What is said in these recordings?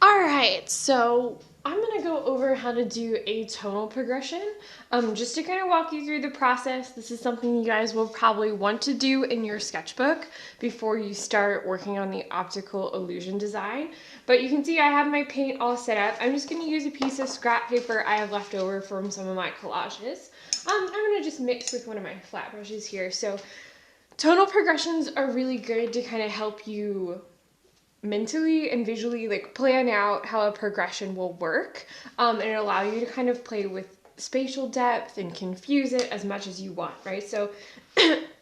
Alright, so I'm going to go over how to do a tonal progression. Just to kind of walk you through the process, this is something you guys will probably want to do in your sketchbook before you start working on the optical illusion design. But you can see I have my paint all set up. I'm just going to use a piece of scrap paper I have left over from some of my collages. I'm going to just mix with one of my flat brushes here. So tonal progressions are really good to kind of help you mentally and visually like plan out how a progression will work, and allow you to kind of play with spatial depth and confuse it as much as you want, right? So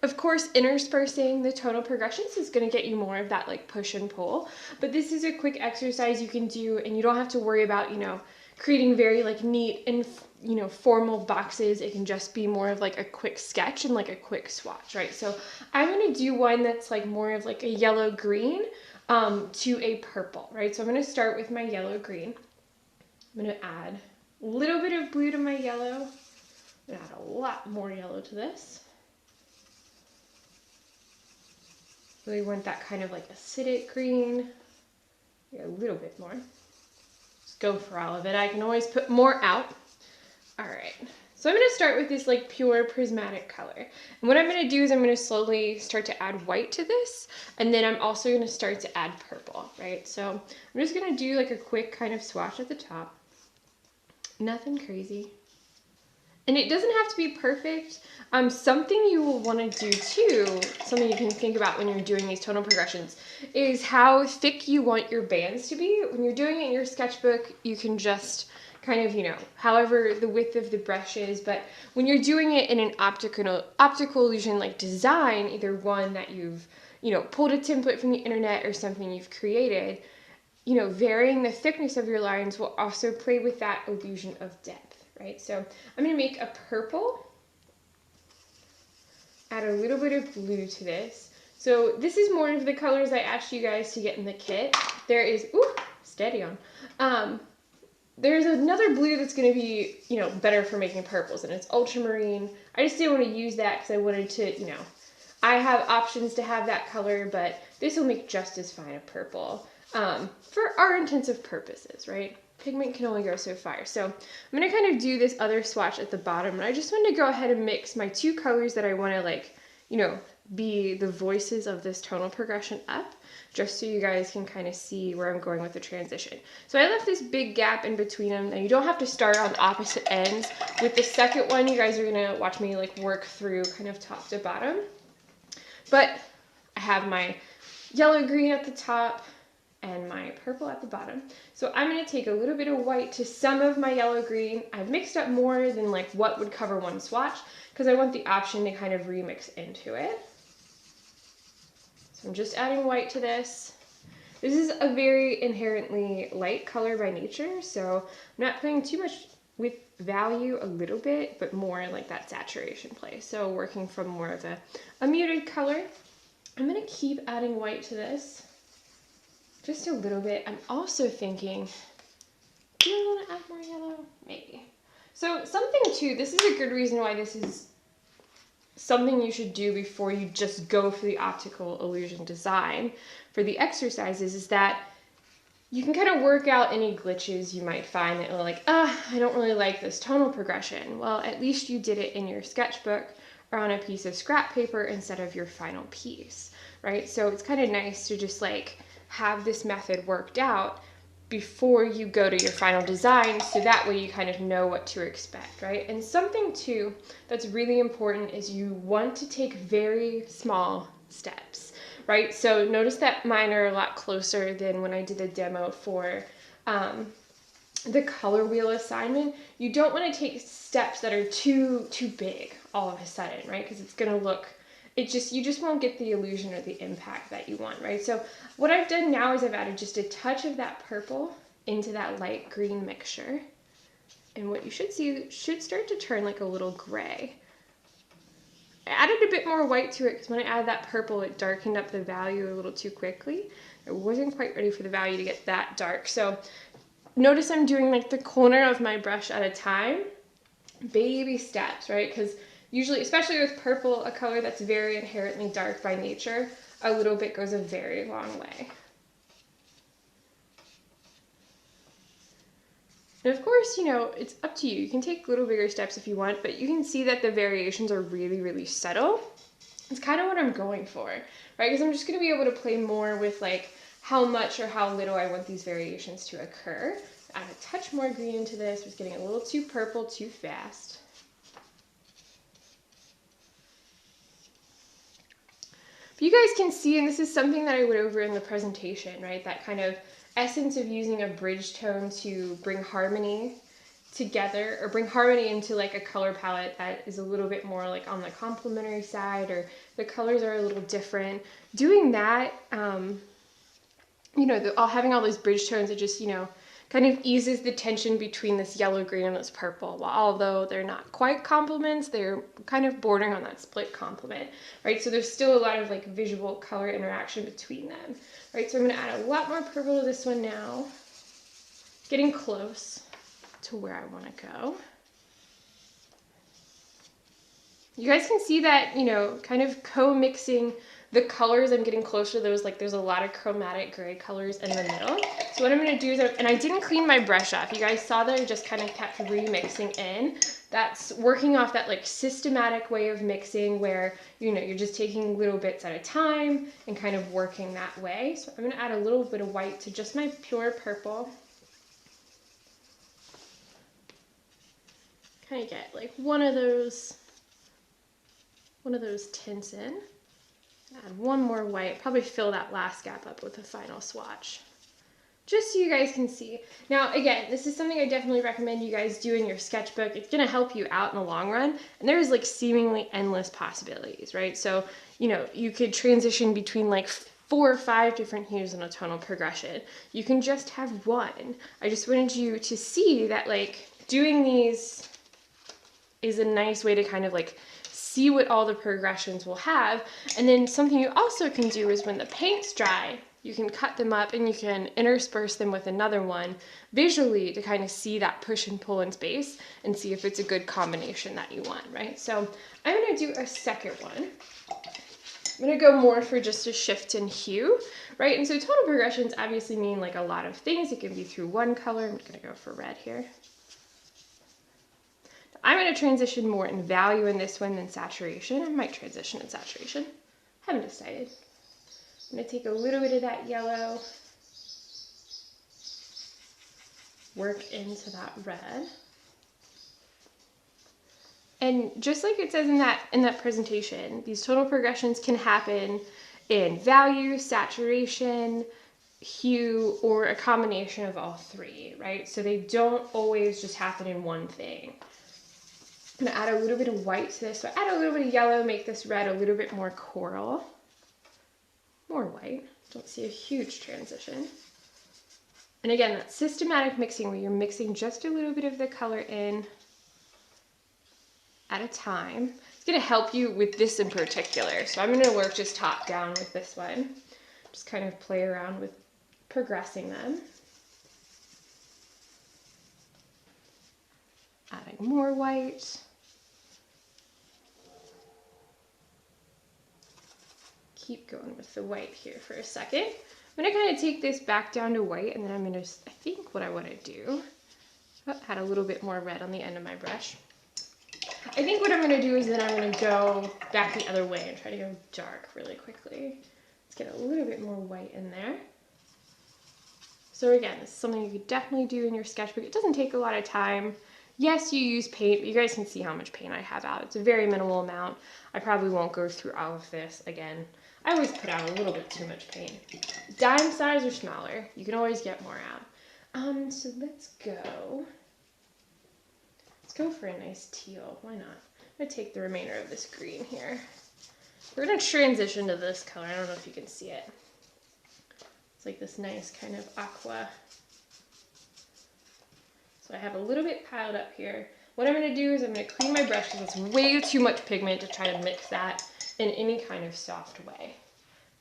of course interspersing the tonal progressions is going to get you more of that like push and pull, but this is a quick exercise you can do and you don't have to worry about, creating very like neat and formal boxes. It can just be more of like a quick sketch and like a quick swatch, right? So I'm going to do one that's like more of like a yellow green to a purple, right? So I'm going to start with my yellow green. I'm going to add a little bit of blue to my yellow. I'm going to add a lot more yellow to this. Really want that kind of like acidic green. A little bit more. Just go for all of it. I can always put more out. All right. So I'm going to start with this like pure prismatic color. And what I'm going to do is I'm going to slowly start to add white to this. And then I'm also going to start to add purple, right? So I'm just going to do like a quick kind of swatch at the top. Nothing crazy. And it doesn't have to be perfect. Something you will want to do too, something you can think about when you're doing these tonal progressions, is how thick you want your bands to be. When you're doing it in your sketchbook, you can just kind of, however the width of the brush is, but when you're doing it in an optical illusion like design, either one that you've, pulled a template from the internet or something you've created, varying the thickness of your lines will also play with that illusion of depth, right? So I'm going to make a purple, add a little bit of blue to this. So this is more of the colors I asked you guys to get in the kit. There is, steady on. There's another blue that's going to be, better for making purples, and it's ultramarine. I just didn't want to use that because I wanted to, I have options to have that color, but this will make just as fine a purple for our intensive purposes, right? Pigment can only go so far. So I'm going to kind of do this other swatch at the bottom, and I just want to go ahead and mix my two colors that I want to like, be the voices of this tonal progression up, just so you guys can kind of see where I'm going with the transition. So I left this big gap in between them, and you don't have to start on opposite ends. With the second one, you guys are gonna watch me like work through kind of top to bottom. But I have my yellow green at the top and my purple at the bottom. So I'm going to take a little bit of white to some of my yellow green. I've mixed up more than like what would cover one swatch because I want the option to kind of remix into it. So I'm just adding white to this. This is a very inherently light color by nature, so I'm not playing too much with value, a little bit, but more like that saturation play. So working from more of a muted color. I'm going to keep adding white to this. Just a little bit. I'm also thinking, do I want to add more yellow? Maybe. So something too, this is a good reason why this is something you should do before you just go for the optical illusion design for the exercises, is that you can kind of work out any glitches you might find that are like, I don't really like this tonal progression. Well, at least you did it in your sketchbook or on a piece of scrap paper instead of your final piece, right? So it's kind of nice to just like have this method worked out before you go to your final design, so that way you kind of know what to expect, right? And something too that's really important is you want to take very small steps, right? So notice that mine are a lot closer than when I did a demo for the color wheel assignment. You don't want to take steps that are too big all of a sudden, right? Because it's going to look, you just won't get the illusion or the impact that you want, right? So what I've done now is I've added just a touch of that purple into that light green mixture. And what you should see should start to turn like a little gray. I added a bit more white to it because when I added that purple, it darkened up the value a little too quickly. I wasn't quite ready for the value to get that dark. So notice I'm doing like the corner of my brush at a time. Baby steps, right? Because usually, especially with purple, a color that's very inherently dark by nature, a little bit goes a very long way. And of course, you know, it's up to you. You can take little bigger steps if you want, but you can see that the variations are really, really subtle. It's kind of what I'm going for, right? Because I'm just going to be able to play more with like how much or how little I want these variations to occur. Add a touch more green into this. It was getting a little too purple too fast. But you guys can see, and this is something that I went over in the presentation, right? That kind of essence of using a bridge tone to bring harmony together, or bring harmony into like a color palette that is a little bit more like on the complementary side, or the colors are a little different. Doing that, you know, having all those bridge tones, it just, you know, kind of eases the tension between this yellow, green, and this purple. While although they're not quite complements, they're kind of bordering on that split complement, right? So there's still a lot of like visual color interaction between them, right? So I'm gonna add a lot more purple to this one now. Getting close to where I wanna go. You guys can see that, you know, kind of co-mixing the colors. I'm getting closer to those, like there's a lot of chromatic gray colors in the middle. So what I'm going to do is, and I didn't clean my brush off. You guys saw that I just kind of kept remixing in. That's working off that like systematic way of mixing where, you know, you're just taking little bits at a time and kind of working that way. So I'm going to add a little bit of white to just my pure purple. Kind of get like one of those tints in. Add one more white, probably fill that last gap up with a final swatch. Just so you guys can see. Now, again, this is something I definitely recommend you guys do in your sketchbook. It's gonna help you out in the long run, and there's like seemingly endless possibilities, right? So, you know, you could transition between like 4 or 5 different hues in a tonal progression. You can just have one. I just wanted you to see that like doing these is a nice way to kind of like see what all the progressions will have. And then something you also can do is when the paint's dry, you can cut them up and you can intersperse them with another one visually to kind of see that push and pull in space and see if it's a good combination that you want, right? So I'm gonna do a second one. I'm gonna go more for just a shift in hue, right? And so tonal progressions obviously mean like a lot of things. It can be through one color. I'm gonna go for red here. I'm going to transition more in value in this one than saturation. I might transition in saturation. Haven't decided. I'm going to take a little bit of that yellow, work into that red. And just like it says in that presentation, these tonal progressions can happen in value, saturation, hue, or a combination of all three, right? So they don't always just happen in one thing. I'm going to add a little bit of white to this. So add a little bit of yellow, make this red a little bit more coral. More white. Don't see a huge transition. And again, that systematic mixing where you're mixing just a little bit of the color in at a time. It's going to help you with this in particular. So I'm going to work just top down with this one. Just kind of play around with progressing them. Adding more white. Keep going with the white here for a second. I'm going to kind of take this back down to white, and then I'm going to, I think what I want to do, add a little bit more red on the end of my brush. I think what I'm going to do is then I'm going to go back the other way and try to go dark really quickly. Let's get a little bit more white in there. So again, this is something you could definitely do in your sketchbook. It doesn't take a lot of time. Yes, you use paint, but you guys can see how much paint I have out. It's a very minimal amount. I probably won't go through all of this again. I always put out a little bit too much paint. Dime size or smaller, you can always get more out. So let's go for a nice teal. Why not? I'm gonna take the remainder of this green here. We're gonna transition to this color. I don't know if you can see it. It's like this nice kind of aqua. So I have a little bit piled up here. What I'm going to do is I'm going to clean my brush because it's way too much pigment to try to mix that in any kind of soft way.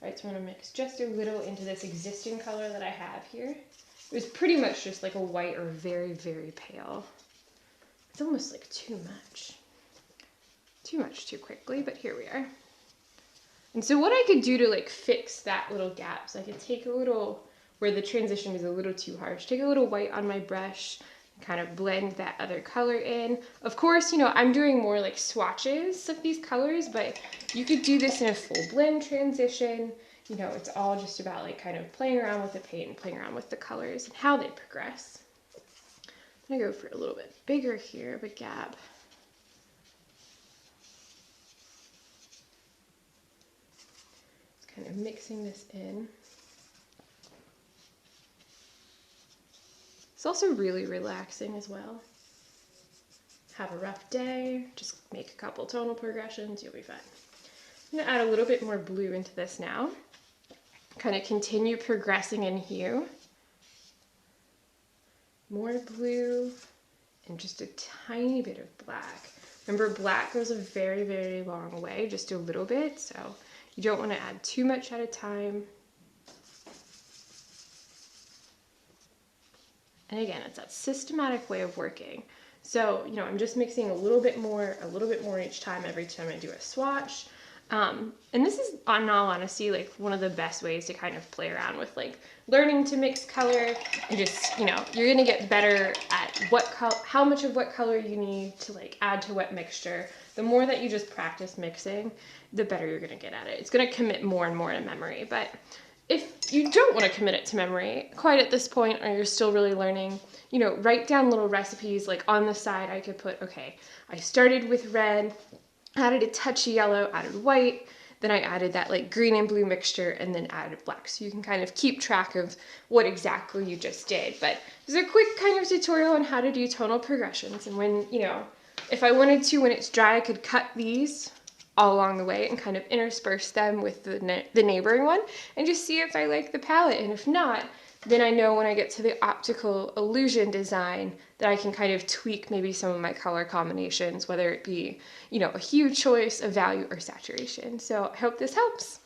All right, so I'm going to mix just a little into this existing color that I have here. It was pretty much just like a white or very, very pale. It's almost like too much. Too much too quickly, but here we are. And so what I could do to like fix that little gap, so I could take a little, where the transition is a little too harsh, take a little white on my brush, kind of blend that other color in. Of course, you know, I'm doing more like swatches of these colors, but you could do this in a full blend transition. You know, it's all just about like kind of playing around with the paint and playing around with the colors and how they progress. I'm gonna go for a little bit bigger here of a gap. Just kind of mixing this in. It's also really relaxing as well. Have a rough day, just make a couple tonal progressions, you'll be fine. I'm gonna add a little bit more blue into this now. Kind of continue progressing in hue. More blue and just a tiny bit of black. Remember, black goes a very, very long way, just a little bit, so you don't want to add too much at a time. And again, it's that systematic way of working. So, you know, I'm just mixing a little bit more each time, every time I do a swatch. And this is, in all honesty, like one of the best ways to kind of play around with like learning to mix color and just, you know, you're gonna get better at how much of what color you need to like add to what mixture. The more that you just practice mixing, the better you're gonna get at it. It's gonna commit more and more to memory, but if you don't want to commit it to memory quite at this point, or you're still really learning, you know, write down little recipes. Like on the side, I could put, okay, I started with red, added a touch of yellow, added white, then I added that like green and blue mixture, and then added black. So you can kind of keep track of what exactly you just did. But this is a quick kind of tutorial on how to do tonal progressions. And when, you know, if I wanted to, when it's dry, I could cut these all along the way and kind of intersperse them with the neighboring one and just see if I like the palette. And if not, then I know when I get to the optical illusion design that I can kind of tweak maybe some of my color combinations, whether it be, you know, a hue choice, a value, or saturation. So I hope this helps.